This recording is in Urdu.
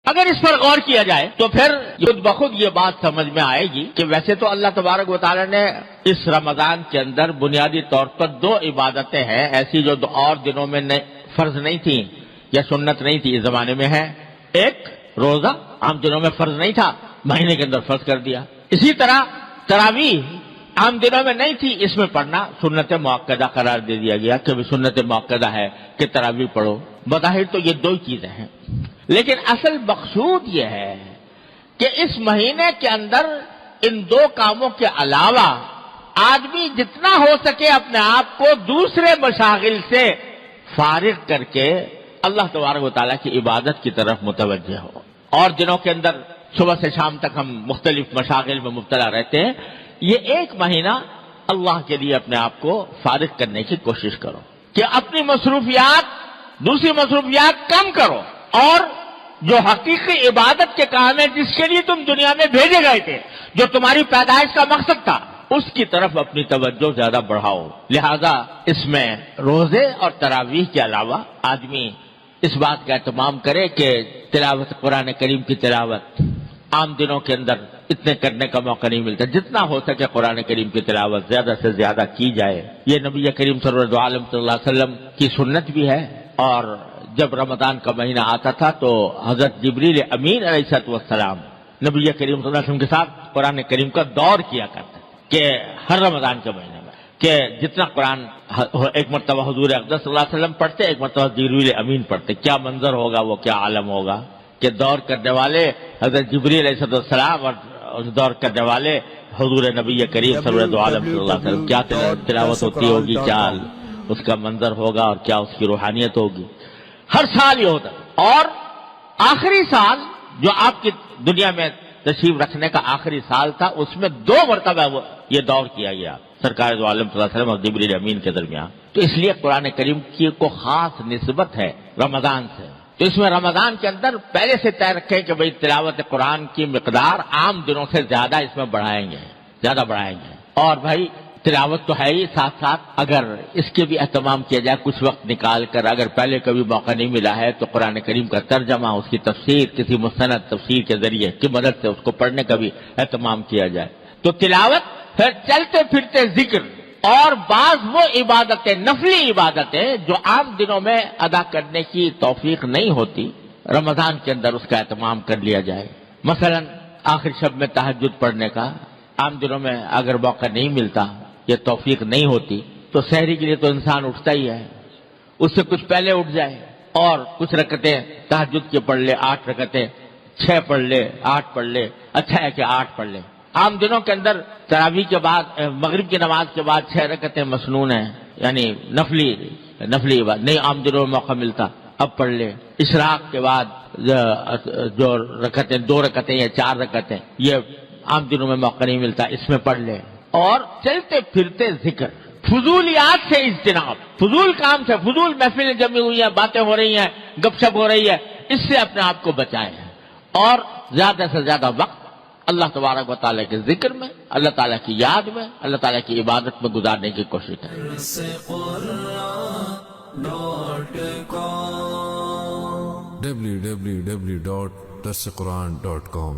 اگر اس پر غور کیا جائے تو پھر خود بخود یہ بات سمجھ میں آئے گی کہ ویسے تو اللہ تبارک و تعالی نے اس رمضان کے اندر بنیادی طور پر 2 عبادتیں ہیں ایسی جو اور دنوں میں فرض نہیں تھیں یا سنت نہیں تھی، اس زمانے میں ہے۔ ایک روزہ عام دنوں میں فرض نہیں تھا، مہینے کے اندر فرض کر دیا۔ اسی طرح تراویح عام دنوں میں نہیں تھی، اس میں پڑھنا سنت مؤکدہ قرار دے دیا گیا کہ سنت مؤکدہ ہے کہ تراویح پڑھو۔ بظاہر تو یہ 2 چیزیں ہیں، لیکن اصل مقصود یہ ہے کہ اس مہینے کے اندر ان 2 کاموں کے علاوہ آدمی جتنا ہو سکے اپنے آپ کو دوسرے مشاغل سے فارغ کر کے اللہ تبارک و تعالیٰ کی عبادت کی طرف متوجہ ہو۔ اور دنوں کے اندر صبح سے شام تک ہم مختلف مشاغل میں مبتلا رہتے ہیں، یہ 1 مہینہ اللہ کے لیے اپنے آپ کو فارغ کرنے کی کوشش کرو کہ اپنی دوسری مصروفیات کم کرو، اور جو حقیقی عبادت کے کام ہے جس کے لیے تم دنیا میں بھیجے گئے تھے، جو تمہاری پیدائش کا مقصد تھا، اس کی طرف اپنی توجہ زیادہ بڑھاؤ۔ لہذا اس میں روزے اور تراویح کے علاوہ آدمی اس بات کا اہتمام کرے کہ تلاوت قرآن کریم کی تلاوت عام دنوں کے اندر اتنے کرنے کا موقع نہیں ملتا، جتنا ہو سکے قرآن کریم کی تلاوت زیادہ سے زیادہ کی جائے۔ یہ نبی کریم صلی اللہ علیہ وسلم کی سنت بھی ہے، اور جب رمضان کا مہینہ آتا تھا تو حضرت جبریل امین علیہ السلام نبی کریم صلی اللہ علیہ وسلم کے ساتھ قرآن کریم کا دور کیا کرتے کہ ہر رمضان کے مہینے میں کہ جتنا قرآن ایک مرتبہ حضور اقدس صلی اللہ علیہ وسلم پڑھتے، ایک مرتبہ جبریل امین پڑھتے، کیا منظر ہوگا، وہ کیا عالم ہوگا کہ دور کرنے والے حضرت جبریل علیہ السلام اور دور کرنے والے حضور نبی کریم صلی اللہ علیہ وسلم کیا تلاوت ہوتی ہوگی، کیا اس کا منظر ہوگا اور کیا اس کی روحانیت ہوگی۔ ہر سال یہ ہوتا، اور آخری سال جو آپ کی دنیا میں تشریف رکھنے کا آخری سال تھا، اس میں 2 مرتبہ یہ دور کیا گیا سرکار دو عالم صلی اللہ علیہ وسلم اور جبریل امین کے درمیان۔ تو اس لیے قرآن کریم کی کو خاص نسبت ہے رمضان سے، تو اس میں رمضان کے اندر پہلے سے طے رکھیں کہ بھئی تلاوت قرآن کی مقدار عام دنوں سے زیادہ اس میں بڑھائیں گے۔ اور بھائی تلاوت تو ہے ہی، ساتھ ساتھ اگر اس کے بھی اہتمام کیا جائے کچھ وقت نکال کر، اگر پہلے کبھی موقع نہیں ملا ہے تو قرآن کریم کا ترجمہ، اس کی تفسیر کسی مستند تفسیر کے ذریعے کی مدد سے اس کو پڑھنے کا بھی اہتمام کیا جائے۔ تو تلاوت، پھر چلتے پھرتے ذکر، اور بعض وہ عبادتیں، نفلی عبادتیں جو عام دنوں میں ادا کرنے کی توفیق نہیں ہوتی، رمضان کے اندر اس کا اہتمام کر لیا جائے۔ مثلا آخر شب میں تہجد پڑھنے کا عام دنوں میں اگر موقع نہیں ملتا، یہ توفیق نہیں ہوتی، تو سحری کے لیے تو انسان اٹھتا ہی ہے، اس سے کچھ پہلے اٹھ جائے اور کچھ رکعتیں تہجد کے پڑھ لے، 8 رکعتیں، 6 پڑھ لے، 8 پڑھ لے، اچھا ہے کہ 8 پڑھ لے۔ عام دنوں کے اندر تراویح کے بعد، مغرب کی نماز کے بعد 6 رکعتیں مسنون ہیں، یعنی نفلی عبادت نہیں عام دنوں میں موقع ملتا، اب پڑھ لے۔ اشراق کے بعد جو رکعتیں، 2 رکعتیں یا 4 رکعتیں، یہ عام دنوں میں موقع نہیں ملتا، اس میں پڑھ لے۔ اور چلتے پھرتے ذکر، فضولیات سے اجتناب، فضول کام سے، فضول محفلیں جمی ہوئی ہیں، باتیں ہو رہی ہیں، گپ شپ ہو رہی ہے، اس سے اپنے آپ کو بچائیں، اور زیادہ سے زیادہ وقت اللہ تبارک و تعالیٰ کے ذکر میں، اللہ تعالیٰ کی یاد میں، اللہ تعالیٰ کی عبادت میں گزارنے کی کوشش کریں۔ www.darsequran.com